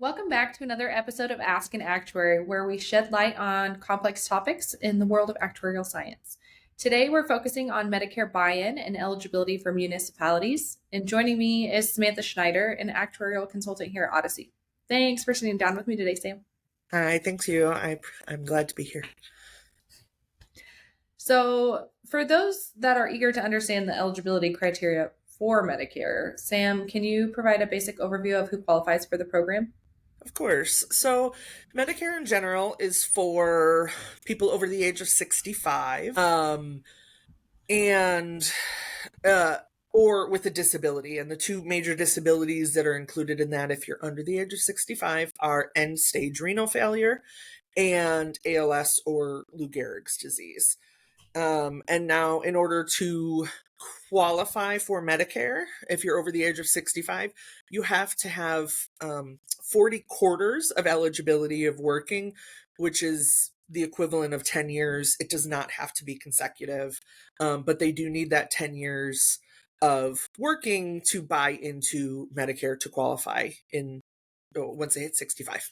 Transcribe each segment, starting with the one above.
Welcome back to another episode of Ask an Actuary, where we shed light on complex topics in the world of actuarial science. Today, we're focusing on Medicare Buy-In and eligibility for municipalities. And joining me is Samantha Schneider, an actuarial consultant here at Odyssey. Thanks for sitting down with me today, Sam. Hi, thanks you. I'm glad to be here. So, for those that are eager to understand the eligibility criteria for Medicare, Sam, can you provide a basic overview of who qualifies for the program? Of course. So, Medicare in general is for people over the age of 65, and or with a disability. And the two major disabilities that are included in that, if you're under the age of 65, are end-stage renal failure and ALS or Lou Gehrig's disease. And now, in order to qualify for Medicare, if you're over the age of 65, you have to have 40 quarters of eligibility of working, which is the equivalent of 10 years. It does not have to be consecutive, but they do need that 10 years of working to buy into Medicare to qualify once they hit 65.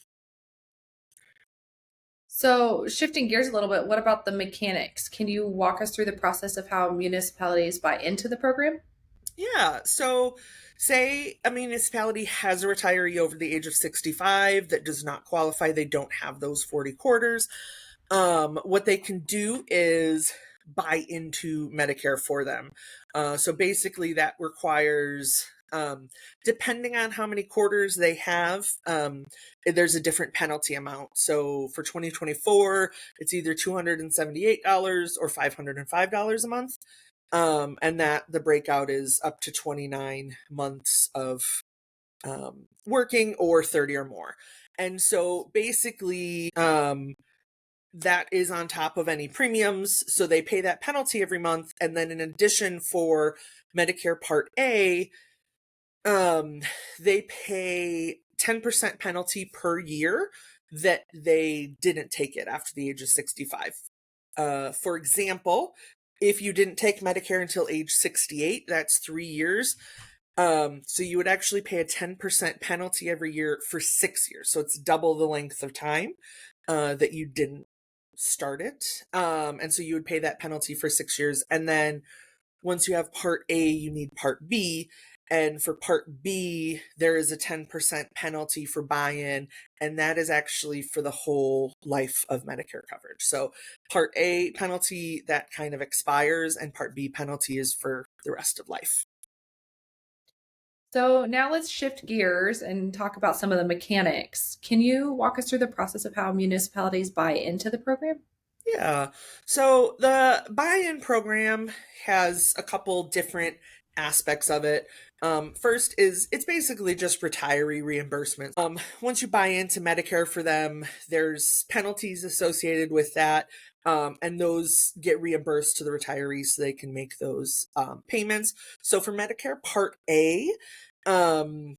So, shifting gears a little bit, what about the mechanics? Can you walk us through the process of how municipalities buy into the program? Yeah. So, say a municipality has a retiree over the age of 65 that does not qualify, they don't have those 40 quarters. What they can do is buy into Medicare for them. So, basically, that requires, depending on how many quarters they have, there's a different penalty amount. So, for 2024, it's either $278 or $505 a month. And that the breakout is up to 29 months of working or 30 or more. And so basically, that is on top of any premiums. So they pay that penalty every month. And then in addition, for Medicare Part A, they pay 10% penalty per year that they didn't take it after the age of 65. For example, if you didn't take Medicare until age 68, that's 3 years. So you would actually pay a 10% penalty every year for 6 years. So it's double the length of time that you didn't start it. And so you would pay that penalty for 6 years. And then once you have Part A, you need Part B. And for Part B, there is a 10% penalty for buy-in, and that is actually for the whole life of Medicare coverage. So Part A penalty, that kind of expires, and Part B penalty is for the rest of life. So, now let's shift gears and talk about some of the mechanics. Can you walk us through the process of how municipalities buy into the program? Yeah. So the buy-in program has a couple different aspects of it. First is it's basically just retiree reimbursement. Once you buy into Medicare for them, there's penalties associated with that. And those get reimbursed to the retirees so they can make those payments. So for Medicare Part A, um,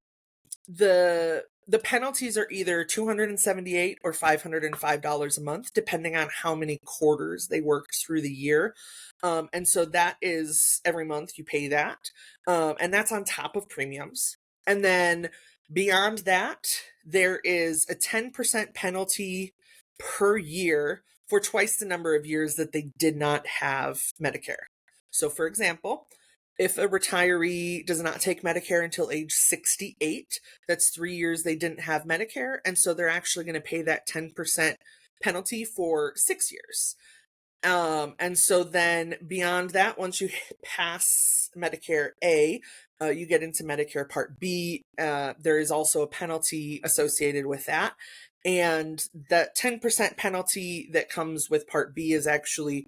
the penalties are either $278 or $505 a month, depending on how many quarters they work through the year. And so that is every month you pay that. And that's on top of premiums. And then beyond that, there is a 10% penalty per year for twice the number of years that they did not have Medicare. So, for example, if a retiree does not take Medicare until age 68, that's 3 years they didn't have Medicare. And so they're actually going to pay that 10% penalty for 6 years. And so then beyond that, once you pass Medicare A, you get into Medicare Part B. There is also a penalty associated with that. And that 10% penalty that comes with Part B is actually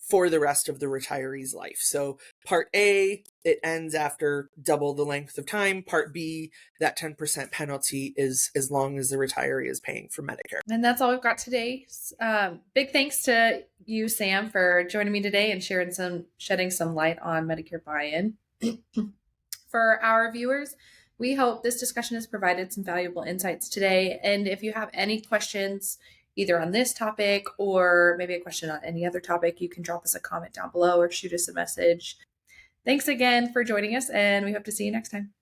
for the rest of the retiree's life. So Part A, it ends after double the length of time. Part B, that 10% penalty is as long as the retiree is paying for Medicare. And that's all we've got today. Big thanks to you, Sam, for joining me today and shedding some light on Medicare buy-in. For our viewers, we hope this discussion has provided some valuable insights today. And if you have any questions, either on this topic or maybe a question on any other topic, you can drop us a comment down below or shoot us a message. Thanks again for joining us, and we hope to see you next time.